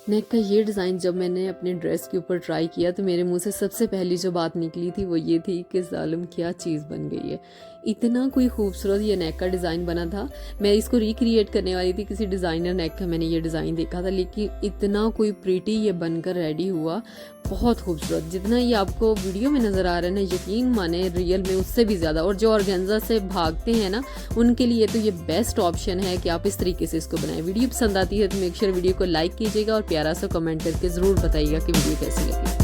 नेक का ये डिज़ाइन जब मैंने अपने ड्रेस के ऊपर ट्राई किया तो मेरे मुंह से सबसे पहली जो बात निकली थी वो ये थी कि ज़ालिम क्या चीज़ बन गई है। इतना कोई खूबसूरत ये नेक का डिज़ाइन बना था। मैं इसको रिक्रिएट करने वाली थी, किसी डिज़ाइनर नेक का मैंने ये डिज़ाइन देखा था, लेकिन इतना कोई प्रीटी ये बनकर रेडी हुआ, बहुत खूबसूरत। जितना ये आपको वीडियो में नज़र आ रहा है ना, यकीन माने रियल में उससे भी ज़्यादा। और जो ऑर्गेन्जा से भागते हैं ना, उनके लिए तो ये बेस्ट ऑप्शन है कि आप इस तरीके से इसको बनाएं। वीडियो पसंद आती है तो मेक श्योर वीडियो को लाइक कीजिएगा और प्यारा सा कमेंट करके ज़रूर बताइएगा कि वीडियो कैसी लगी।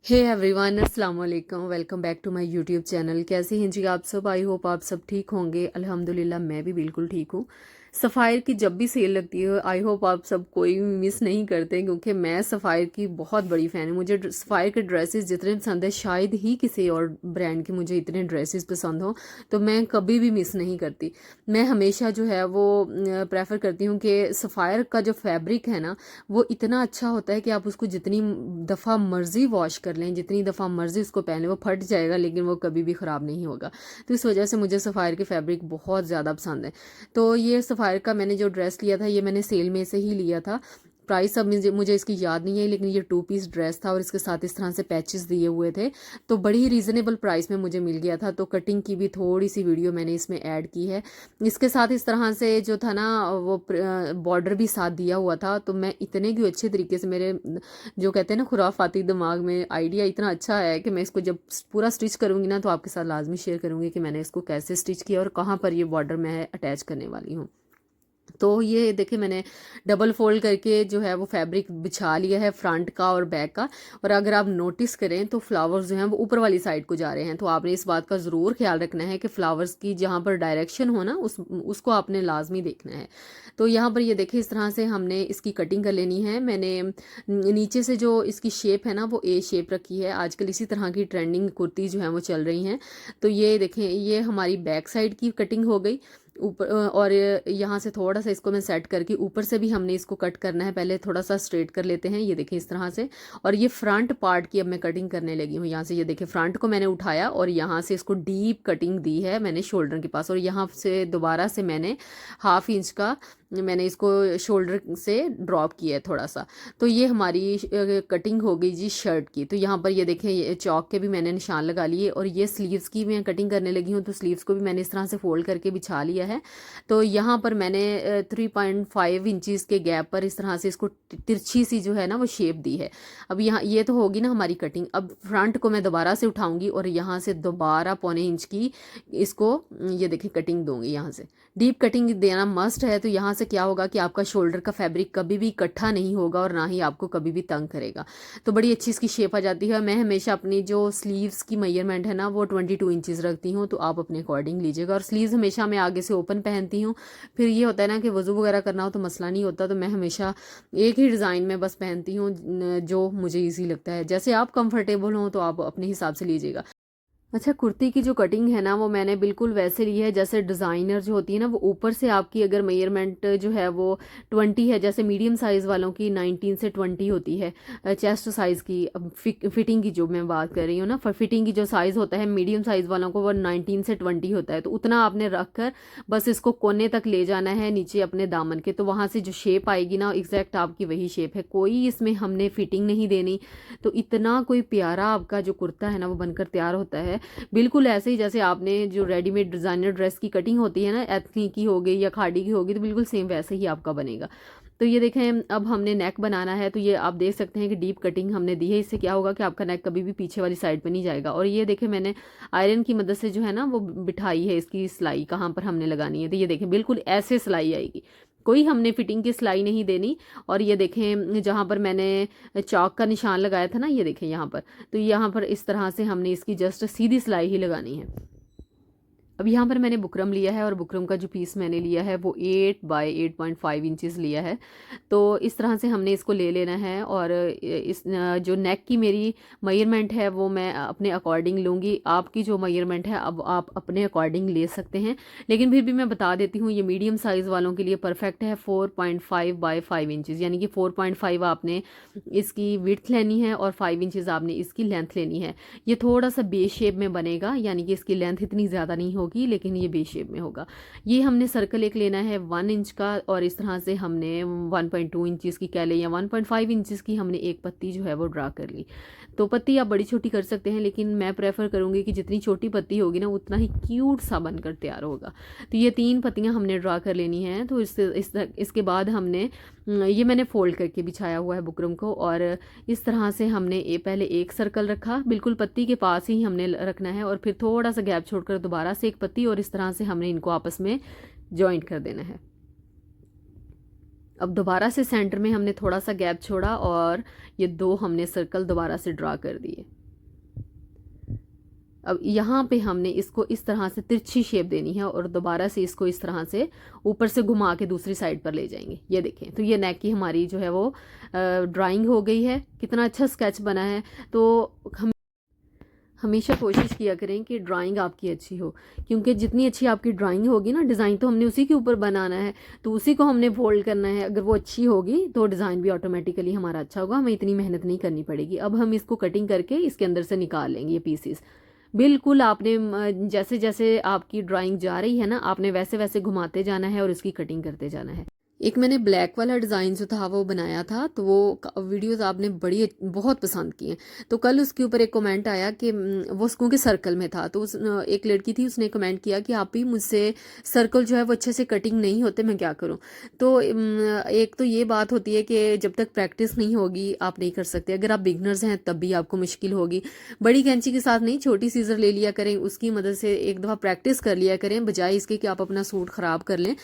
हे एवरीवन, अस्सलाम वालेकुम, welcome back to my YouTube channel. कैसे हैं जी आप सब? आई होप आप सब ठीक होंगे। अल्हम्दुलिल्लाह मैं भी बिल्कुल ठीक हूँ। सफ़ायर की जब भी सेल लगती है, आई होप आप सब कोई भी मिस नहीं करते, क्योंकि मैं सफ़ायर की बहुत बड़ी फ़ैन हूँ। मुझे सफ़ायर के ड्रेसेस जितने पसंद है, शायद ही किसी और ब्रांड के मुझे इतने ड्रेसेस पसंद हो, तो मैं कभी भी मिस नहीं करती। मैं हमेशा जो है वो प्रेफर करती हूँ कि सफ़ायर का जो फैब्रिक है ना, वो इतना अच्छा होता है कि आप उसको जितनी दफ़ा मर्ज़ी वॉश कर लें, जितनी दफ़ा मर्ज़ी उसको पहन लें, वो फट जाएगा लेकिन वो कभी भी ख़राब नहीं होगा। तो इस वजह से मुझे सफ़ायर के फैब्रिक बहुत ज़्यादा पसंद है। तो ये सफ़ायर का मैंने जो ड्रेस लिया था, ये मैंने सेल में से ही लिया था। प्राइस अब मुझे इसकी याद नहीं है, लेकिन ये 2 पीस ड्रेस था और इसके साथ इस तरह से पैचेस दिए हुए थे, तो बड़ी ही रीज़नेबल प्राइस में मुझे मिल गया था। तो कटिंग की भी थोड़ी सी वीडियो मैंने इसमें ऐड की है। इसके साथ इस तरह से जो था ना, वो बॉर्डर भी साथ दिया हुआ था। तो मैं इतने की अच्छे तरीके से, मेरे जो कहते हैं ना खुराफाती दिमाग में आइडिया इतना अच्छा है कि मैं इसको जब पूरा स्टिच करूँगी ना, तो आपके साथ लाजमी शेयर करूँगी कि मैंने इसको कैसे स्टिच किया और कहाँ पर ये बॉर्डर मैं अटैच करने वाली हूँ। तो ये देखिए, मैंने डबल फोल्ड करके जो है वो फैब्रिक बिछा लिया है, फ्रंट का और बैक का। और अगर आप नोटिस करें तो फ्लावर्स जो हैं वो ऊपर वाली साइड को जा रहे हैं, तो आपने इस बात का ज़रूर ख्याल रखना है कि फ्लावर्स की जहाँ पर डायरेक्शन हो ना, उसको आपने लाजमी देखना है। तो यहाँ पर ये देखिए, इस तरह से हमने इसकी कटिंग कर लेनी है। मैंने नीचे से जो इसकी शेप है ना, वो ए शेप रखी है। आजकल इसी तरह की ट्रेंडिंग कुर्ती जो है वो चल रही हैं। तो ये देखें, ये हमारी बैक साइड की कटिंग हो गई ऊपर। और यहाँ से थोड़ा सा इसको मैं सेट करके ऊपर से भी हमने इसको कट करना है। पहले थोड़ा सा स्ट्रेट कर लेते हैं, ये देखें इस तरह से। और ये फ्रंट पार्ट की अब मैं कटिंग करने लगी हूँ। यहाँ से ये देखें, फ्रंट को मैंने उठाया और यहाँ से इसको डीप कटिंग दी है मैंने शोल्डर के पास, और यहाँ से दोबारा से मैंने 1/2 इंच का मैंने इसको शोल्डर से ड्रॉप किया है थोड़ा सा। तो ये हमारी कटिंग हो गई जी शर्ट की। तो यहाँ पर ये देखें, ये चौक के भी मैंने निशान लगा लिए, और ये स्लीव्स की मैं कटिंग करने लगी हूँ। तो स्लीव्स को भी मैंने इस तरह से फोल्ड करके बिछा लिया है। तो यहाँ पर मैंने 3.5 इंचज़ के गैप पर इस तरह से इसको तिरछी सी जो है ना वो शेप दी है। अब यहाँ ये तो होगी ना हमारी कटिंग। अब फ्रंट को मैं दोबारा से उठाऊंगी और यहाँ से दोबारा 1/4 इंच की इसको ये देखिए कटिंग दूंगी। यहाँ से डीप कटिंग देना मस्ट है। तो यहाँ से क्या होगा कि आपका शोल्डर का फैब्रिक कभी भी इकट्ठा नहीं होगा और ना ही आपको कभी भी तंग करेगा। तो बड़ी अच्छी इसकी शेप आ जाती है। मैं हमेशा अपनी जो स्लीव्स की मेजरमेंट है ना, वो 22 इंचज़ रखती हूँ, तो आप अपने अकॉर्डिंग लीजिएगा। और स्लीव्स हमेशा मैं आगे से ओपन पहनती हूँ। फिर ये होता है ना कि वज़ू वगैरह करना हो तो मसला नहीं होता। तो मैं हमेशा एक ही डिज़ाइन में बस पहनती हूँ, जो मुझे ईजी लगता है। जैसे आप कंफर्टेबल हो तो आप अपने हिसाब से लीजिएगा। अच्छा, कुर्ती की जो कटिंग है ना, वो मैंने बिल्कुल वैसे ली है जैसे डिज़ाइनर जो होती है ना, वो ऊपर से आपकी अगर मेजरमेंट जो है वो 20 है, जैसे मीडियम साइज़ वालों की 19 से 20 होती है चेस्ट साइज़ की। अब फिटिंग की जो मैं बात कर रही हूँ ना, फिटिंग की जो साइज़ होता है मीडियम साइज़ वालों को, वो 19 से 20 होता है। तो उतना आपने रख कर बस इसको कोने तक ले जाना है नीचे अपने दामन के। तो वहाँ से जो शेप आएगी ना, एग्जैक्ट आपकी वही शेप है, कोई इसमें हमने फिटिंग नहीं देनी। तो इतना कोई प्यारा आपका जो कुर्ता है ना वो बनकर तैयार होता है, बिल्कुल ऐसे ही जैसे आपने जो रेडीमेड डिज़ाइनर ड्रेस की कटिंग होती है ना, एथनिक की हो गई या खाड़ी की होगी, तो बिल्कुल सेम वैसे ही आपका बनेगा। तो ये देखें, अब हमने नेक बनाना है। तो ये आप देख सकते हैं कि डीप कटिंग हमने दी है। इससे क्या होगा कि आपका नेक कभी भी पीछे वाली साइड पर नहीं जाएगा। और ये देखें, मैंने आयरन की मदद से जो है ना वो बिठाई है इसकी सिलाई कहाँ पर हमने लगानी है। तो ये देखें, बिल्कुल ऐसे सिलाई आएगी, कोई हमने फिटिंग की सिलाई नहीं देनी। और ये देखें, जहाँ पर मैंने चौक का निशान लगाया था ना, ये देखें यहाँ पर, तो यहाँ पर इस तरह से हमने इसकी जस्ट सीधी सिलाई ही लगानी है। अब यहाँ पर मैंने बुकरम लिया है और बुकरम का जो पीस मैंने लिया है वो 8 बाय 8.5 इंचज़ लिया है। तो इस तरह से हमने इसको ले लेना है और इस जो नेक की मेरी मेजरमेंट है वो मैं अपने अकॉर्डिंग लूँगी। आपकी जो मेजरमेंट है अब आप अपने अकॉर्डिंग ले सकते हैं, लेकिन फिर भी मैं बता देती हूँ ये मीडियम साइज़ वालों के लिए परफेक्ट है 4.5 बाय 5 इंचज़, यानी कि 4.5 आपने इसकी विड्थ लेनी है और 5 इंचज़ आपने इसकी लेंथ लेनी है। ये थोड़ा सा बे शेप में बनेगा, यानी कि इसकी लेंथ इतनी ज़्यादा नहीं होगी लेकिन ये बे शेप में होगा। ये हमने सर्कल एक लेना है 1 इंच का और इस तरह से हमने 1.2 इंचज़ की कह लें या 1.5 इंचज़ की हमने एक पत्ती जो है वो ड्रा कर ली। तो पत्ती आप बड़ी छोटी कर सकते हैं, लेकिन मैं प्रेफर करूँगी कि जितनी छोटी पत्ती होगी ना उतना ही क्यूट सा बनकर तैयार होगा। तो ये 3 पत्तियाँ हमने ड्रा कर लेनी हैं। तो इसके बाद हमने ये मैंने फोल्ड करके बिछाया हुआ है बुकरम को और इस तरह से हमने पहले एक सर्कल रखा, बिल्कुल पत्ती के पास ही हमने रखना है और फिर थोड़ा सा गैप छोड़कर दोबारा से एक पत्ती और इस तरह से हमने इनको आपस में जॉइंट कर देना है। अब दोबारा से सेंटर में हमने थोड़ा सा गैप छोड़ा और ये 2 हमने सर्कल दोबारा से ड्रा कर दिए। अब यहाँ पे हमने इसको इस तरह से तिरछी शेप देनी है और दोबारा से इसको इस तरह से ऊपर से घुमा के दूसरी साइड पर ले जाएंगे। ये देखें, तो ये नेक की हमारी जो है वो ड्राइंग हो गई है। कितना अच्छा स्केच बना है। तो हम हमेशा कोशिश किया करें कि ड्राइंग आपकी अच्छी हो, क्योंकि जितनी अच्छी आपकी ड्राइंग होगी ना, डिज़ाइन तो हमने उसी के ऊपर बनाना है, तो उसी को हमने फोल्ड करना है। अगर वो अच्छी होगी तो डिज़ाइन भी ऑटोमेटिकली हमारा अच्छा होगा, हमें इतनी मेहनत नहीं करनी पड़ेगी। अब हम इसको कटिंग करके इसके अंदर से निकाल लेंगे ये पीसीस। बिल्कुल आपने जैसे जैसे आपकी ड्राइंग जा रही है ना, आपने वैसे वैसे घुमाते जाना है और इसकी कटिंग करते जाना है। एक मैंने ब्लैक वाला डिज़ाइन जो था वो बनाया था, तो वो वीडियोस आपने बहुत पसंद किए। तो कल उसके ऊपर एक कमेंट आया कि वो क्योंकि सर्कल में था, तो एक लड़की थी उसने कमेंट किया कि आप ही मुझसे सर्कल जो है वो अच्छे से कटिंग नहीं होते, मैं क्या करूं। तो एक तो ये बात होती है कि जब तक प्रैक्टिस नहीं होगी आप नहीं कर सकते। अगर आप बिगनर्स हैं तब भी आपको मुश्किल होगी। बड़ी कैंची के साथ नहीं, छोटी सीजर ले लिया करें, उसकी मदद से एक दफ़ा प्रैक्टिस कर लिया करें, बजाय इसके कि आप अपना सूट ख़राब कर लें।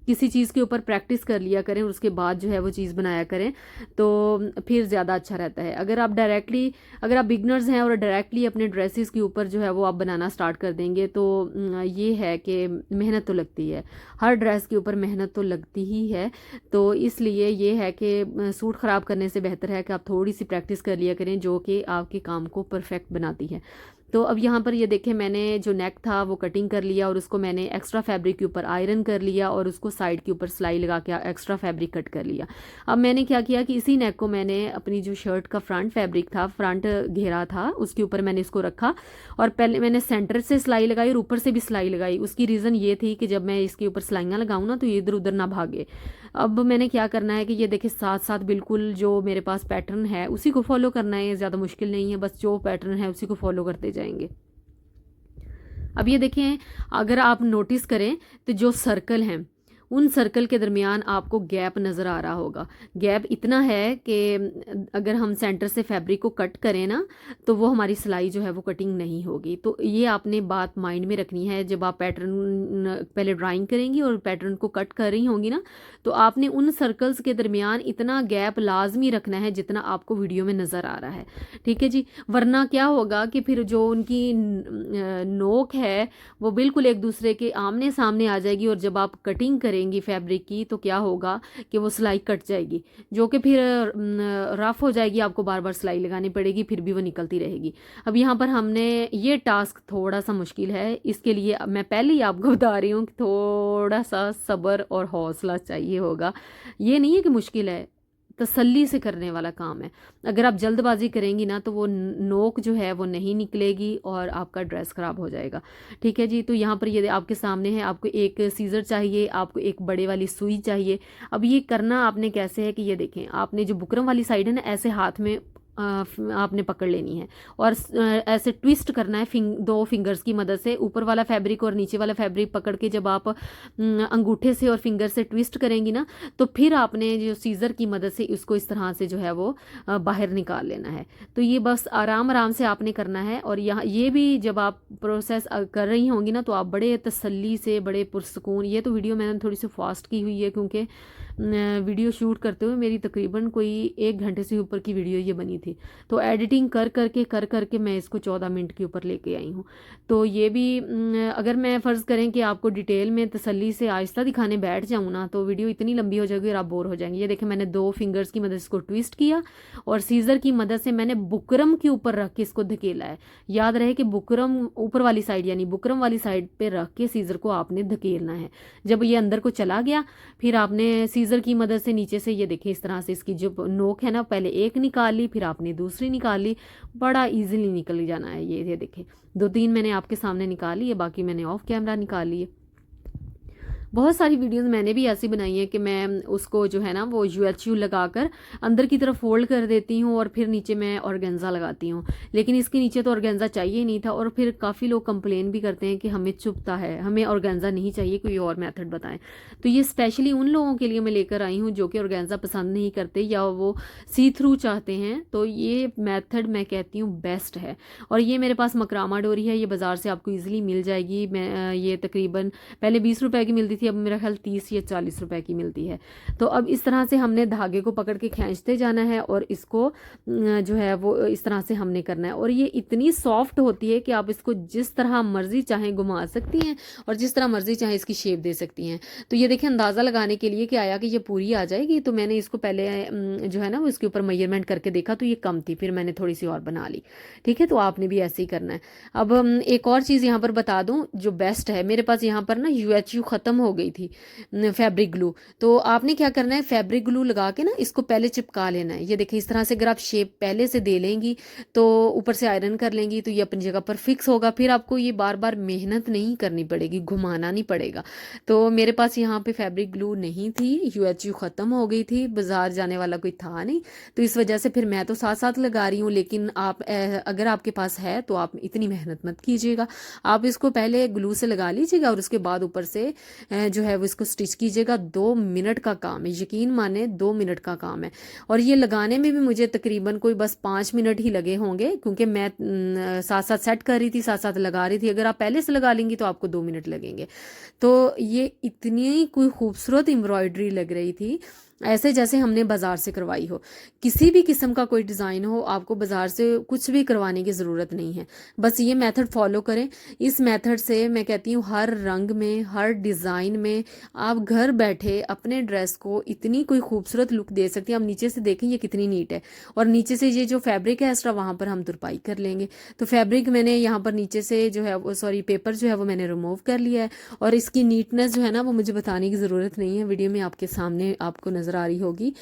किसी चीज़ के ऊपर प्रैक्टिस कर लिया करें और उसके बाद जो है वो चीज़ बनाया करें, तो फिर ज़्यादा अच्छा रहता है। अगर आप बिगनर्स हैं और डायरेक्टली अपने ड्रेसेस के ऊपर जो है वो आप बनाना स्टार्ट कर देंगे, तो ये है कि मेहनत तो लगती है, हर ड्रेस के ऊपर मेहनत तो लगती ही है। तो इसलिए ये है कि सूट ख़राब करने से बेहतर है कि आप थोड़ी सी प्रैक्टिस कर लिया करें, जो कि आपके काम को परफेक्ट बनाती है। तो अब यहाँ पर ये देखें, मैंने जो नेक था वो कटिंग कर लिया और उसको मैंने एक्स्ट्रा फैब्रिक के ऊपर आयरन कर लिया और उसको साइड के ऊपर सिलाई लगा के एक्स्ट्रा फैब्रिक कट कर लिया। अब मैंने क्या किया कि इसी नेक को मैंने अपनी जो शर्ट का फ्रंट फैब्रिक था, फ्रंट घेरा था, उसके ऊपर मैंने इसको रखा और पहले मैंने सेंटर से सिलाई लगाई और ऊपर से भी सिलाई लगाई। उसकी रीज़न ये थी कि जब मैं इसके ऊपर सिलाइयाँ लगाऊँ ना तो ये इधर उधर ना भागे। अब मैंने क्या करना है कि ये देखिए साथ साथ बिल्कुल जो मेरे पास पैटर्न है उसी को फॉलो करना है, ज़्यादा मुश्किल नहीं है, बस जो पैटर्न है उसी को फॉलो करते जाएंगे। अब ये देखें, अगर आप नोटिस करें तो जो सर्कल हैं उन सर्कल के दरमियान आपको गैप नज़र आ रहा होगा। गैप इतना है कि अगर हम सेंटर से फैब्रिक को कट करें ना तो वो हमारी सिलाई जो है वो कटिंग नहीं होगी। तो ये आपने बात माइंड में रखनी है जब आप पैटर्न पहले ड्राइंग करेंगी और पैटर्न को कट कर रही होंगी ना, तो आपने उन सर्कल्स के दरमियान इतना गैप लाजमी रखना है जितना आपको वीडियो में नज़र आ रहा है। ठीक है जी, वरना क्या होगा कि फिर जो उनकी नोक है वो बिल्कुल एक दूसरे के आमने सामने आ जाएगी और जब आप कटिंग करेंगी फैब्रिक की तो क्या होगा कि वो सिलाई कट जाएगी, जो कि फिर रफ हो जाएगी, आपको बार बार सिलाई लगानी पड़ेगी, फिर भी वो निकलती रहेगी। अब यहाँ पर हमने ये टास्क थोड़ा सा मुश्किल है, इसके लिए मैं पहले ही आपको बता रही हूँ कि थोड़ा सा सब्र और हौसला चाहिए होगा। ये नहीं है कि मुश्किल है, तसल्ली से करने वाला काम है। अगर आप जल्दबाजी करेंगी ना तो वो नोक जो है वो नहीं निकलेगी और आपका ड्रेस ख़राब हो जाएगा। ठीक है जी, तो यहाँ पर ये आपके सामने है, आपको एक सीज़र चाहिए, आपको एक बड़े वाली सुई चाहिए। अब ये करना आपने कैसे है कि ये देखें, आपने जो बुकरम वाली साइड है ना ऐसे हाथ में आपने पकड़ लेनी है और ऐसे ट्विस्ट करना है दो फिंगर्स की मदद से, ऊपर वाला फैब्रिक और नीचे वाला फैब्रिक पकड़ के जब आप अंगूठे से और फिंगर से ट्विस्ट करेंगी ना तो फिर आपने जो सीज़र की मदद से इसको इस तरह से जो है वो बाहर निकाल लेना है। तो ये बस आराम आराम से आपने करना है और यहाँ ये भी जब आप प्रोसेस कर रही होंगी ना तो आप बड़े तसल्ली से, बड़े पुरसकून, ये तो वीडियो मैंने थोड़ी सी फास्ट की हुई है क्योंकि वीडियो शूट करते हुए मेरी तकरीबन कोई 1 घंटे से ऊपर की वीडियो ये बनी थी। तो एडिटिंग कर करके मैं इसको 14 मिनट के ऊपर लेके आई हूँ। तो ये भी अगर मैं फ़र्ज़ करें कि आपको डिटेल में तसल्ली से आहिस्ता दिखाने बैठ जाऊँ ना, तो वीडियो इतनी लंबी हो जाएगी और आप बोर हो जाएंगे। ये देखें, मैंने 2 फिंगर्स की मदद से इसको ट्विस्ट किया और सीज़र की मदद से मैंने बुकरम के ऊपर रख के इसको धकेला है। याद रहे कि बुकरम ऊपर वाली साइड यानी बुकरम वाली साइड पे रख के सीज़र को आपने धकेलना है। जब ये अंदर को चला गया, फिर आपने सीज़र की मदद से नीचे से ये देखिए इस तरह से इसकी जो नोक है ना, पहले एक निकाल ली, फिर आपने दूसरी निकाल ली। बड़ा इजीली निकल जाना है। ये देखें, 2-3 मैंने आपके सामने निकाली है, बाकी मैंने ऑफ कैमरा निकाल ली है। बहुत सारी वीडियोस मैंने भी ऐसी बनाई है कि मैं उसको जो है ना वो UHU लगाकर अंदर की तरफ फोल्ड कर देती हूँ और फिर नीचे मैं ऑर्गेन्जा लगाती हूँ। लेकिन इसके नीचे तो ऑर्गेन्जा चाहिए ही नहीं था और फिर काफ़ी लोग कंप्लेन भी करते हैं कि हमें चुभता है, हमें ऑर्गेन्जा नहीं चाहिए, कोई और मेथड बताएं। तो ये स्पेशली उन लोगों के लिए मैं लेकर आई हूँ जो कि ऑर्गेन्जा पसंद नहीं करते या वो सी थ्रू चाहते हैं। तो ये मेथड मैं कहती हूँ बेस्ट है। और ये मेरे पास मकरामा डोरी है, ये बाज़ार से आपको ईजिली मिल जाएगी। मैं ये तकरीबन पहले 20 रुपए की मिलती थी, अब मेरा ख्याल 30 या 40 रुपए की मिलती है। तो अब इस तरह से हमने धागे को पकड़ के खींचते जाना है और इसको जो है वो इस तरह से हमने करना है। और ये इतनी सॉफ्ट होती है कि आप इसको जिस तरह मर्जी चाहें घुमा सकती हैं और जिस तरह मर्जी चाहें इसकी शेप दे सकती हैं। तो ये देखिए, अंदाज़ा लगाने के लिए कि आया कि ये पूरी आ जाएगी, तो मैंने इसको पहले जो है ना वो इसके ऊपर मेजरमेंट करके देखा तो ये कम थी, फिर मैंने थोड़ी सी और बना ली। ठीक है, तो आपने भी ऐसे ही करना है। अब एक और चीज़ यहाँ पर बता दूँ जो बेस्ट है, मेरे पास यहाँ पर ना UHU ख़त्म हो गई थी फैब्रिक ग्लू। तो आपने क्या करना है, फैब्रिक ग्लू लगा के ना इसको पहले चिपका लेना है। ये देखिए इस तरह से अगर आप शेप पहले से दे लेंगी तो ऊपर से आयरन कर लेंगी तो ये अपनी जगह पर फिक्स होगा। फिर आपको ये बार बार मेहनत नहीं करनी पड़ेगी, घुमाना नहीं पड़ेगा। तो मेरे पास यहाँ पे फैब्रिक ग्लू नहीं थी, UHU ख़त्म हो गई थी, बाजार जाने वाला कोई था नहीं, तो इस वजह से फिर मैं तो साथ साथ लगा रही हूँ। लेकिन आप अगर आपके पास है तो आप इतनी मेहनत मत कीजिएगा, आप इसको पहले ग्लू से लगा लीजिएगा और उसके बाद ऊपर से जो है वो इसको स्टिच कीजिएगा। 2 मिनट का काम है, यकीन माने 2 मिनट का काम है। और ये लगाने में भी मुझे तकरीबन कोई बस 5 मिनट ही लगे होंगे, क्योंकि मैं साथ साथ सेट कर रही थी, साथ साथ लगा रही थी। अगर आप पहले से लगा लेंगी तो आपको 2 मिनट लगेंगे। तो ये इतनी कोई खूबसूरत एम्ब्रॉयडरी लग रही थी, ऐसे जैसे हमने बाज़ार से करवाई हो। किसी भी किस्म का कोई डिज़ाइन हो, आपको बाज़ार से कुछ भी करवाने की ज़रूरत नहीं है, बस ये मेथड फॉलो करें। इस मेथड से मैं कहती हूँ हर रंग में, हर डिज़ाइन में आप घर बैठे अपने ड्रेस को इतनी कोई खूबसूरत लुक दे सकती हैं। आप नीचे से देखें ये कितनी नीट है, और नीचे से ये जो फैब्रिक है एक्स्ट्रा वहाँ पर हम तुरपाई कर लेंगे। तो फैब्रिक मैंने यहाँ पर नीचे से जो है वो पेपर जो है वो मैंने रिमूव कर लिया है। और इसकी नीटनेस जो है ना वो मुझे बताने की ज़रूरत नहीं है, वीडियो में आपके सामने आपको नज़र आ रही होगी।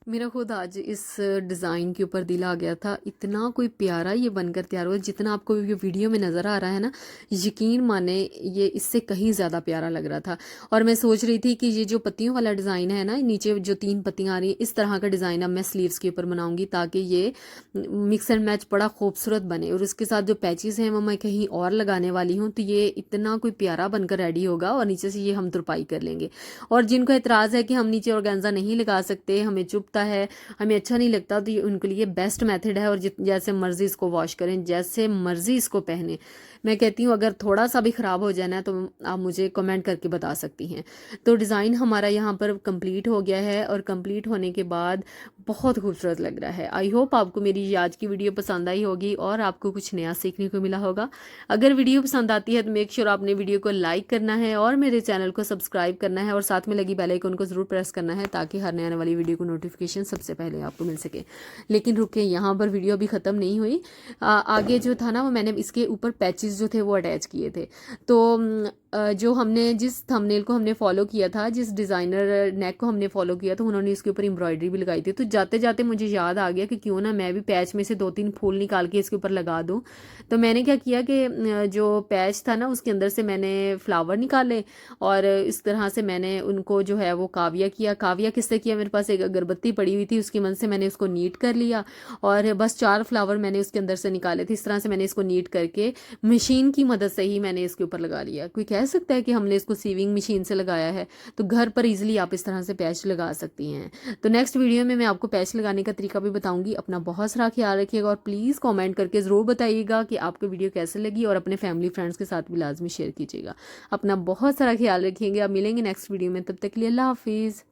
मेरा खुद आज इस डिज़ाइन के ऊपर दिल आ गया था, इतना कोई प्यारा ये बनकर तैयार हुआ, जितना आपको ये वीडियो में नज़र आ रहा है ना, यकीन माने ये इससे कहीं ज़्यादा प्यारा लग रहा था। और मैं सोच रही थी कि ये जो पत्तियों वाला डिज़ाइन है ना, नीचे जो 3 पत्तियाँ आ रही हैं, इस तरह का डिज़ाइन अब मैं स्लीव्स के ऊपर बनाऊंगी ताकि ये मिक्स एंड मैच बड़ा खूबसूरत बने। और उसके साथ जो पैचेस हैं वो मैं कहीं और लगाने वाली हूँ, तो ये इतना कोई प्यारा बनकर रेडी होगा। और नीचे से ये हम तुरपाई कर लेंगे। और जिनको एतराज़ है कि हम नीचे ऑर्गेन्जा नहीं लगा सकते, हमें चुभता है, हमें अच्छा नहीं लगता, तो ये उनके लिए बेस्ट मेथड है। और जैसे मर्जी इसको वॉश करें, जैसे मर्जी इसको पहने। मैं कहती हूँ अगर थोड़ा सा भी ख़राब हो जाए ना तो आप मुझे कमेंट करके बता सकती हैं। तो डिज़ाइन हमारा यहाँ पर कंप्लीट हो गया है और कंप्लीट होने के बाद बहुत खूबसूरत लग रहा है। आई होप आपको मेरी आज की वीडियो पसंद आई होगी और आपको कुछ नया सीखने को मिला होगा। अगर वीडियो पसंद आती है तो मेक श्योर आपने वीडियो को लाइक करना है और मेरे चैनल को सब्सक्राइब करना है और साथ में लगी बेल आइकन को ज़रूर प्रेस करना है ताकि हर नए आने वाली वीडियो को नोटिफिकेशन सबसे पहले आपको मिल सके। लेकिन रुके, यहाँ पर वीडियो अभी ख़त्म नहीं हुई। आगे जो था ना वो मैंने इसके ऊपर पैचेस जो थे वो अटैच किए थे। तो जो हमने जिस थंबनेल को हमने फॉलो किया था, जिस डिज़ाइनर नेक को हमने फॉलो किया था, उन्होंने इसके ऊपर एम्ब्रॉयडरी भी लगाई थी। तो जाते जाते मुझे याद आ गया कि क्यों ना मैं भी पैच में से 2-3 फूल निकाल के इसके ऊपर लगा दूँ। तो मैंने क्या किया कि जो पैच था ना उसके अंदर से मैंने फ्लावर निकाले और इस तरह से मैंने उनको जो है वो काविया किया। काविया किससे किया, मेरे पास एक अगरबत्ती पड़ी हुई थी, उसकी मदद से मैंने उसको नीट कर लिया और बस 4 फ्लावर मैंने उसके अंदर से निकाले थे। इस तरह से मैंने इसको नीट करके मशीन की मदद से ही मैंने इसके ऊपर लगा लिया। कोई कह सकता है कि हमने इसको सीविंग मशीन से लगाया है, तो घर पर इजीली आप इस तरह से पैच लगा सकती हैं। तो नेक्स्ट वीडियो में मैं आपको पैच लगाने का तरीका भी बताऊंगी। अपना बहुत सारा ख्याल रखिएगा और प्लीज़ कमेंट करके ज़रूर बताइएगा कि आपको वीडियो कैसे लगी और अपने फैमिली फ्रेंड्स के साथ भी लाजमी शेयर कीजिएगा। अपना बहुत सारा ख्याल रखिएगा। आप मिलेंगे नेक्स्ट वीडियो में, तब तक के लिए अल्लाह हाफिज़।